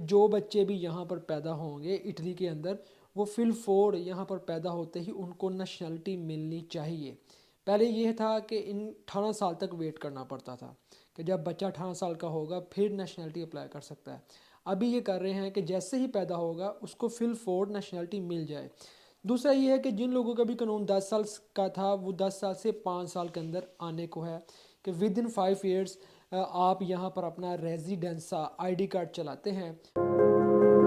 جو بچے بھی یہاں پر پیدا ہوں گے اٹلی کے اندر، وہ فی الفور یہاں پر پیدا ہوتے ہی ان کو نیشنلٹی ملنی چاہیے۔ پہلے یہ تھا کہ ان 18 سال تک ویٹ کرنا پڑتا تھا کہ جب بچہ 18 سال کا ہوگا پھر نیشنلٹی اپلائی کر سکتا ہے۔ ابھی یہ کر رہے ہیں کہ جیسے ہی پیدا ہوگا اس کو فی الفور نیشنلٹی مل جائے۔ دوسرا یہ ہے کہ جن لوگوں کا بھی قانون 10 سال کا تھا وہ 10 سال سے 5 سال کے اندر آنے کو ہے کہ ود ان 5 ایئرس آپ یہاں پر اپنا ریزیڈنسا آئی ڈی کارڈ چلاتے ہیں۔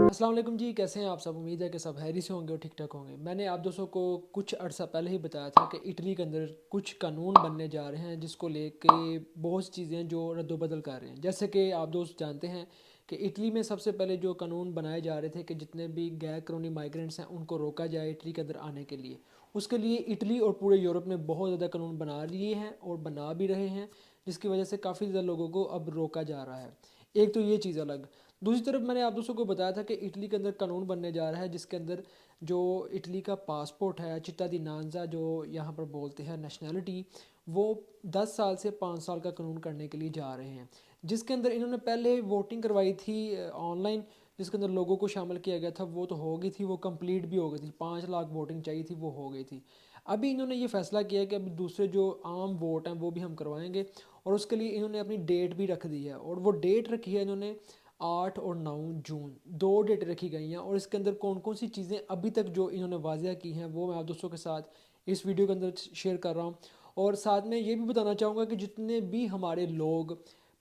السلام علیکم جی، کیسے ہیں آپ سب؟ امید ہے کہ سب خیری سے ہوں گے اور ٹھیک ٹھاک ہوں گے۔ میں نے آپ دوستوں کو کچھ عرصہ پہلے ہی بتایا تھا کہ اٹلی کے اندر کچھ قانون بننے جا رہے ہیں جس کو لے کے بہت سی چیزیں جو رد و بدل کر رہے ہیں۔ جیسے کہ آپ دوست جانتے ہیں کہ اٹلی میں سب سے پہلے جو قانون بنائے جا رہے تھے کہ جتنے بھی غیر قانونی مائیگرینٹس ہیں ان کو روکا جائے اٹلی کے اندر آنے کے لیے۔ اس کے لیے اٹلی اور پورے یورپ نے بہت زیادہ قانون بنا لیے ہیں اور بنا بھی رہے ہیں، جس کی وجہ سے کافی زیادہ لوگوں کو اب روکا جا رہا ہے۔ ایک تو یہ چیز الگ۔ دوسری طرف میں نے آپ دوستوں کو بتایا تھا کہ اٹلی کے اندر قانون بننے جا رہا ہے جس کے اندر جو اٹلی کا پاسپورٹ ہے چٹا دی نانزا جو یہاں پر بولتے ہیں نیشنلٹی، وہ 10 سال سے 5 سال کا قانون کرنے کے لیے جا رہے ہیں، جس کے اندر انہوں نے پہلے ووٹنگ کروائی تھی آن لائن، جس کے اندر لوگوں کو شامل کیا گیا تھا۔ وہ تو ہو گئی تھی، وہ کمپلیٹ بھی ہو گئی تھی، 5 لاکھ ووٹنگ چاہیے تھی، وہ ہو گئی تھی۔ ابھی انہوں نے یہ فیصلہ کیا کہ اب دوسرے جو عام ووٹ ہیں وہ بھی ہم کروائیں گے، اور اس کے لیے انہوں نے اپنی ڈیٹ بھی رکھ دی ہے، اور وہ ڈیٹ رکھی ہے انہوں نے 8 اور 9 جون، 2 ڈیٹ رکھی گئی ہیں۔ اور اس کے اندر کون کون سی چیزیں ابھی تک جو انہوں نے واضح کی ہیں وہ میں آپ دوستوں کے ساتھ اس ویڈیو کے اندر شیئر کر رہا ہوں۔ اور ساتھ میں یہ بھی بتانا چاہوں گا کہ جتنے بھی ہمارے لوگ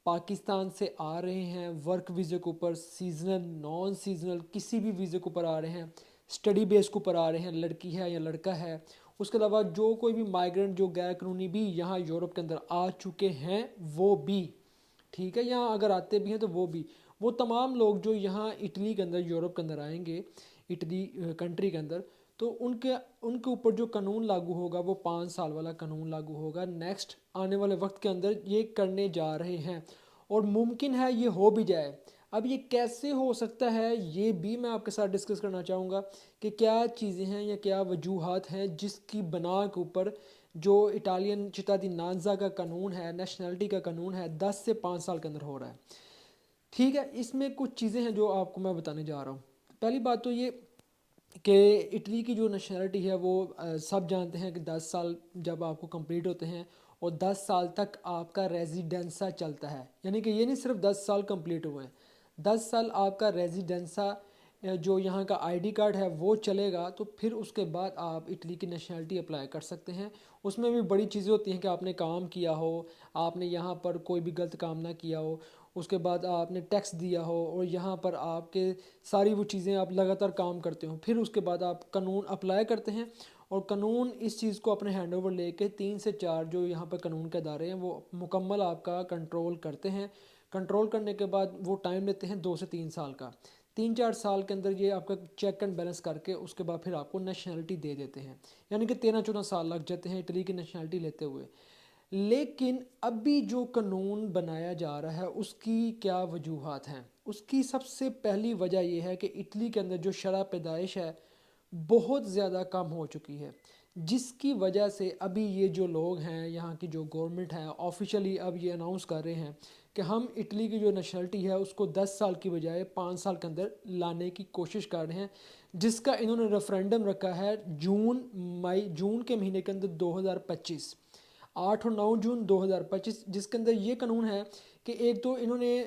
پاکستان سے آ رہے ہیں ورک ویزے کے اوپر، سیزنل نان سیزنل کسی بھی ویزے کے اوپر آ رہے ہیں، اسٹڈی بیس کے اوپر آ رہے ہیں، لڑکی ہے یا لڑکا ہے، اس کے علاوہ جو کوئی بھی مائیگرنٹ جو غیر قانونی بھی یہاں یورپ کے اندر آ چکے ہیں وہ بھی، ٹھیک ہے، یہاں اگر آتے بھی ہیں تو وہ تمام لوگ جو یہاں اٹلی کے اندر یورپ کے اندر آئیں گے، اٹلی کنٹری کے اندر، تو ان کے اوپر جو قانون لاگو ہوگا وہ 5 سال والا قانون لاگو ہوگا نیکسٹ آنے والے وقت کے اندر۔ یہ کرنے جا رہے ہیں اور ممکن ہے یہ ہو بھی جائے۔ اب یہ کیسے ہو سکتا ہے یہ بھی میں آپ کے ساتھ ڈسکس کرنا چاہوں گا کہ کیا چیزیں ہیں یا کیا وجوہات ہیں جس کی بنا کے اوپر جو اٹالین چٹا دی نانزا کا قانون ہے، نیشنلٹی کا قانون ہے، 10 سے 5 سال کے اندر ہو رہا ہے۔ ٹھیک ہے، اس میں کچھ چیزیں ہیں جو آپ کو میں بتانے جا رہا ہوں۔ پہلی بات تو یہ کہ اٹلی کی جو نیشنلٹی ہے وہ سب جانتے ہیں کہ 10 سال جب آپ کو کمپلیٹ ہوتے ہیں اور 10 سال تک آپ کا ریزیڈنسا چلتا ہے، یعنی کہ یہ نہیں صرف 10 سال کمپلیٹ ہوئے ہیں، 10 سال آپ کا ریزیڈنسا جو یہاں کا آئی ڈی کارڈ ہے وہ چلے گا، تو پھر اس کے بعد آپ اٹلی کی نیشنلٹی اپلائی کر سکتے ہیں۔ اس میں بھی بڑی چیزیں ہوتی ہیں کہ آپ نے کام کیا ہو، آپ نے یہاں پر کوئی بھی غلط کام نہ کیا ہو، اس کے بعد آپ نے ٹیکس دیا ہو، اور یہاں پر آپ کے ساری وہ چیزیں آپ لگاتار کام کرتے ہوں، پھر اس کے بعد آپ قانون اپلائی کرتے ہیں، اور قانون اس چیز کو اپنے ہینڈ اوور لے کے 3 سے 4 جو یہاں پر قانون کے ادارے ہیں وہ مکمل آپ کا کنٹرول کرتے ہیں۔ کنٹرول کرنے کے بعد وہ ٹائم لیتے ہیں 2 سے 3 سال کا، 3-4 سال کے اندر یہ آپ کا چیک اینڈ بیلنس کر کے اس کے بعد پھر آپ کو نیشنلٹی دے دیتے ہیں، یعنی کہ 13-14 سال لگ جاتے ہیں اٹلی کی نیشنلٹی لیتے ہوئے۔ لیکن ابھی جو قانون بنایا جا رہا ہے اس کی کیا وجوہات ہیں؟ اس کی سب سے پہلی وجہ یہ ہے کہ اٹلی کے اندر جو شرح پیدائش ہے بہت زیادہ کم ہو چکی ہے، جس کی وجہ سے ابھی یہ جو لوگ ہیں یہاں کی جو گورنمنٹ ہے آفیشلی اب یہ اناؤنس کر رہے ہیں کہ ہم اٹلی کی جو نیشنلٹی ہے اس کو 10 سال کی بجائے 5 سال کے اندر لانے کی کوشش کر رہے ہیں، جس کا انہوں نے ریفرینڈم رکھا ہے جون کے مہینے کے اندر 2025، 8 اور 9 جون 2025، جس کے اندر یہ قانون ہے کہ ایک تو انہوں نے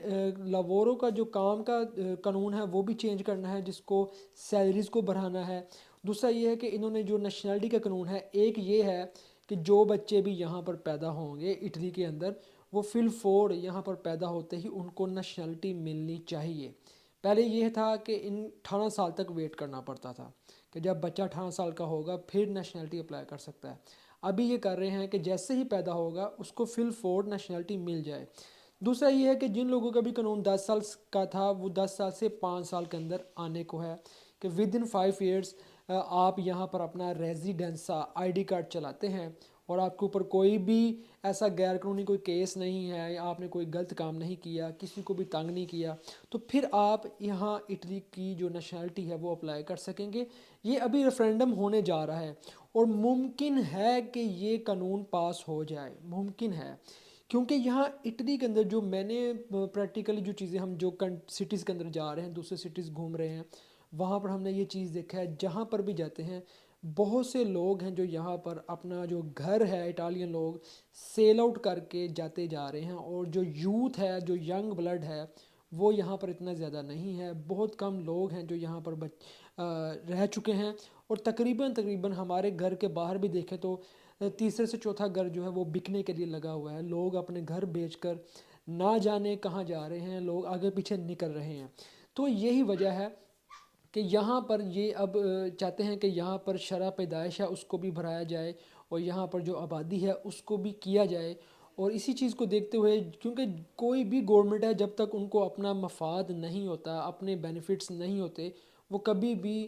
لاوروں کا جو کام کا قانون ہے وہ بھی چینج کرنا ہے، جس کو سیلریز کو بڑھانا ہے۔ دوسرا یہ ہے کہ انہوں نے جو نیشنلٹی کا قانون ہے، ایک یہ ہے کہ جو بچے بھی یہاں پر پیدا ہوں گے اٹلی کے اندر وہ فی الفور یہاں پر پیدا ہوتے ہی ان کو نیشنلٹی ملنی چاہیے۔ پہلے یہ تھا کہ ان 18 سال تک ویٹ کرنا پڑتا تھا کہ جب بچہ 18 سال کا ہوگا پھر نیشنلٹی اپلائی کر سکتا ہے۔ ابھی یہ کر رہے ہیں کہ جیسے ہی پیدا ہوگا اس کو فی الفور نیشنلٹی مل جائے۔ دوسرا یہ ہے کہ جن لوگوں کا بھی قانون 10 سال کا تھا وہ 10 سال سے 5 سال کے اندر آنے کو ہے کہ ود ان 5 ایئرس آپ یہاں پر اپنا ریزیڈنسا آئی ڈی کارڈ چلاتے ہیں، اور آپ کے اوپر کوئی بھی ایسا غیر قانونی کوئی کیس نہیں ہے، یا آپ نے کوئی غلط کام نہیں کیا، کسی کو بھی تنگ نہیں کیا، تو پھر آپ یہاں اٹلی کی جو نیشنلٹی ہے وہ اپلائی کر سکیں گے۔ یہ ابھی ریفرینڈم ہونے جا رہا ہے اور ممکن ہے کہ یہ قانون پاس ہو جائے، ممکن ہے، کیونکہ یہاں اٹلی کے اندر جو میں نے پریکٹیکلی جو چیزیں ہم جو سٹیز کے اندر جا رہے ہیں، دوسرے سٹیز گھوم رہے ہیں، وہاں پر ہم نے یہ چیز دیکھا ہے، جہاں پر بھی جاتے ہیں بہت سے لوگ ہیں جو یہاں پر اپنا جو گھر ہے، اٹالین لوگ سیل آؤٹ کر کے جاتے جا رہے ہیں، اور جو یوتھ ہے، جو ینگ بلڈ ہے، وہ یہاں پر اتنا زیادہ نہیں ہے، بہت کم لوگ ہیں جو یہاں پر رہ چکے ہیں، اور تقریباً ہمارے گھر کے باہر بھی دیکھیں تو تیسرے سے چوتھا گھر جو ہے وہ بکنے کے لیے لگا ہوا ہے، لوگ اپنے گھر بیچ کر نہ جانے کہاں جا رہے ہیں، لوگ آگے پیچھے نکل رہے ہیں۔ تو یہی وجہ ہے کہ یہاں پر یہ اب چاہتے ہیں کہ یہاں پر شرح پیدائش ہے اس کو بھی بڑھایا جائے، اور یہاں پر جو آبادی ہے اس کو بھی کیا جائے، اور اسی چیز کو دیکھتے ہوئے، کیونکہ کوئی بھی گورنمنٹ ہے جب تک ان کو اپنا مفاد نہیں ہوتا، اپنے بینیفٹس نہیں ہوتے، وہ کبھی بھی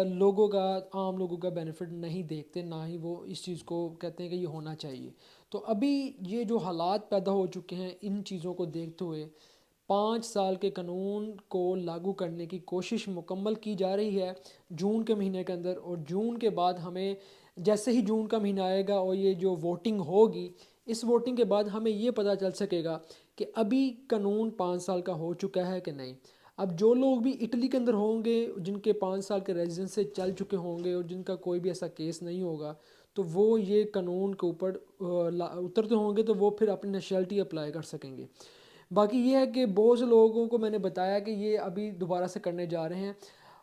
لوگوں کا، عام لوگوں کا بینیفٹ نہیں دیکھتے، نہ ہی وہ اس چیز کو کہتے ہیں کہ یہ ہونا چاہیے۔ تو ابھی یہ جو حالات پیدا ہو چکے ہیں، ان چیزوں کو دیکھتے ہوئے 5 سال کے قانون کو لاگو کرنے کی کوشش مکمل کی جا رہی ہے جون کے مہینے کے اندر، اور جون کے بعد ہمیں، جیسے ہی جون کا مہینہ آئے گا اور یہ جو ووٹنگ ہوگی، اس ووٹنگ کے بعد ہمیں یہ پتہ چل سکے گا کہ ابھی قانون 5 سال کا ہو چکا ہے کہ نہیں۔ اب جو لوگ بھی اٹلی کے اندر ہوں گے، جن کے 5 سال کے ریزیڈنس سے چل چکے ہوں گے، اور جن کا کوئی بھی ایسا کیس نہیں ہوگا، تو وہ یہ قانون کے اوپر اترتے ہوں گے، تو وہ پھر اپنی نیشنلٹی اپلائی کر سکیں گے۔ باقی یہ ہے کہ بہت سے لوگوں کو میں نے بتایا کہ یہ ابھی دوبارہ سے کرنے جا رہے ہیں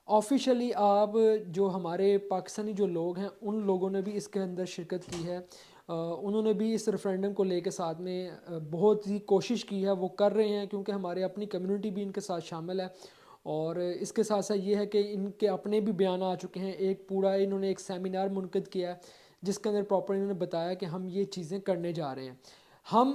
آفیشلی۔ آپ جو ہمارے پاکستانی جو لوگ ہیں، ان لوگوں نے بھی اس کے اندر شرکت کی ہے، انہوں نے بھی اس ریفرینڈم کو لے کے ساتھ میں بہت ہی کوشش کی ہے، وہ کر رہے ہیں، کیونکہ ہمارے اپنی کمیونٹی بھی ان کے ساتھ شامل ہے، اور اس کے ساتھ ساتھ یہ ہے کہ ان کے اپنے بھی بیان آ چکے ہیں، ایک پورا انہوں نے ایک سیمینار منعقد کیا ہے جس کے اندر پراپر انہوں نے بتایا کہ ہم یہ چیزیں کرنے جا رہے ہیں۔ ہم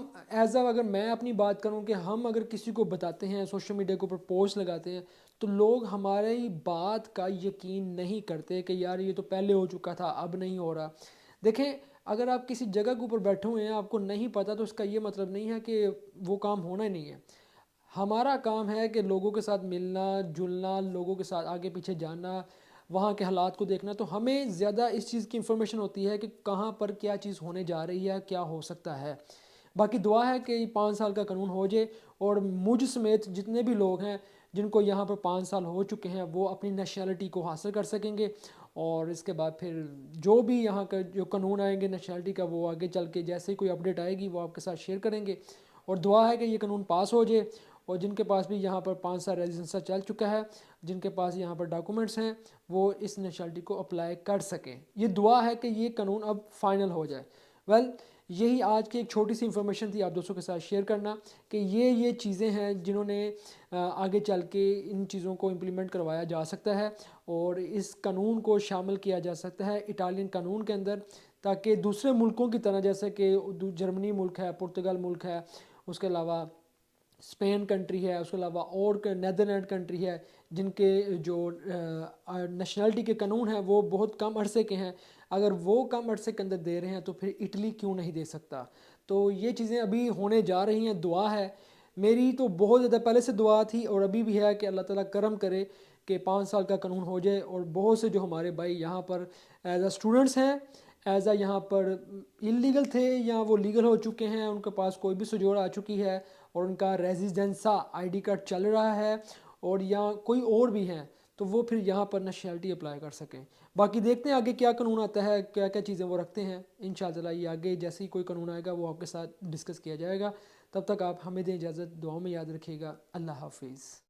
اگر میں اپنی بات کروں کہ ہم اگر کسی کو بتاتے ہیں، سوشل میڈیا کے اوپر پوسٹ لگاتے ہیں، تو لوگ ہماری بات کا یقین نہیں کرتے کہ یار یہ تو پہلے ہو چکا تھا، اب نہیں ہو رہا۔ دیکھیں، اگر آپ کسی جگہ کے اوپر بیٹھے ہوئے ہیں، آپ کو نہیں پتہ، تو اس کا یہ مطلب نہیں ہے کہ وہ کام ہونا ہی نہیں ہے۔ ہمارا کام ہے کہ لوگوں کے ساتھ ملنا جلنا، لوگوں کے ساتھ آگے پیچھے جانا، وہاں کے حالات کو دیکھنا، تو ہمیں زیادہ اس چیز کی انفارمیشن ہوتی ہے کہ کہاں پر کیا چیز ہونے جا رہی ہے، کیا ہو سکتا ہے۔ باقی دعا ہے کہ یہ 5 سال کا قانون ہو جائے، اور مجھ سمیت جتنے بھی لوگ ہیں جن کو یہاں پر 5 سال ہو چکے ہیں، وہ اپنی نیشنلٹی کو حاصل کر سکیں گے، اور اس کے بعد پھر جو بھی یہاں کا جو قانون آئیں گے نیشنلٹی کا، وہ آگے چل کے جیسے ہی کوئی اپڈیٹ آئے گی وہ آپ کے ساتھ شیئر کریں گے، اور دعا ہے کہ یہ قانون پاس ہو جائے، اور جن کے پاس بھی یہاں پر 5 سال ریزیڈنس چل چکا ہے، جن کے پاس یہاں پر ڈاکومنٹس ہیں، وہ اس نیشنلٹی کو اپلائی کر سکیں۔ یہ دعا ہے کہ یہ قانون اب فائنل ہو جائے۔ یہی آج کی ایک چھوٹی سی انفارمیشن تھی آپ دوستوں کے ساتھ شیئر کرنا، کہ یہ چیزیں ہیں جنہوں نے آگے چل کے ان چیزوں کو امپلیمنٹ کروایا جا سکتا ہے، اور اس قانون کو شامل کیا جا سکتا ہے اٹالین قانون کے اندر، تاکہ دوسرے ملکوں کی طرح، جیسے کہ جرمنی ملک ہے، پرتگال ملک ہے، اس کے علاوہ اسپین کنٹری ہے، اس کے علاوہ اور نیدرلینڈ کنٹری ہے، جن کے جو نیشنلٹی کے قانون ہیں وہ بہت کم عرصے کے ہیں، اگر وہ کم عرصے کے اندر دے رہے ہیں تو پھر اٹلی کیوں نہیں دے سکتا؟ تو یہ چیزیں ابھی ہونے جا رہی ہیں۔ دعا ہے میری، تو بہت زیادہ پہلے سے دعا تھی اور ابھی بھی ہے کہ اللہ تعالیٰ کرم کرے کہ 5 سال کا قانون ہو جائے، اور بہت سے جو ہمارے بھائی یہاں پر ایز اے اسٹوڈنٹس ہیں، ایز اے یہاں پر انلیگل تھے یا وہ لیگل ہو چکے ہیں، ان کے پاس کوئی بھی سجوڑ آ چکی ہے، اور ان کا ریزیڈنسا آئی ڈی کارڈ چل رہا ہے، اور یا کوئی اور بھی ہیں، تو وہ پھر یہاں پر نیشنلٹی اپلائی کر سکیں۔ باقی دیکھتے ہیں آگے کیا قانون آتا ہے، کیا کیا چیزیں وہ رکھتے ہیں، انشاءاللہ یہ آگے جیسے ہی کوئی قانون آئے گا وہ آپ کے ساتھ ڈسکس کیا جائے گا۔ تب تک آپ ہمیں دیں اجازت، دعاؤں میں یاد رکھیے گا۔ اللہ حافظ۔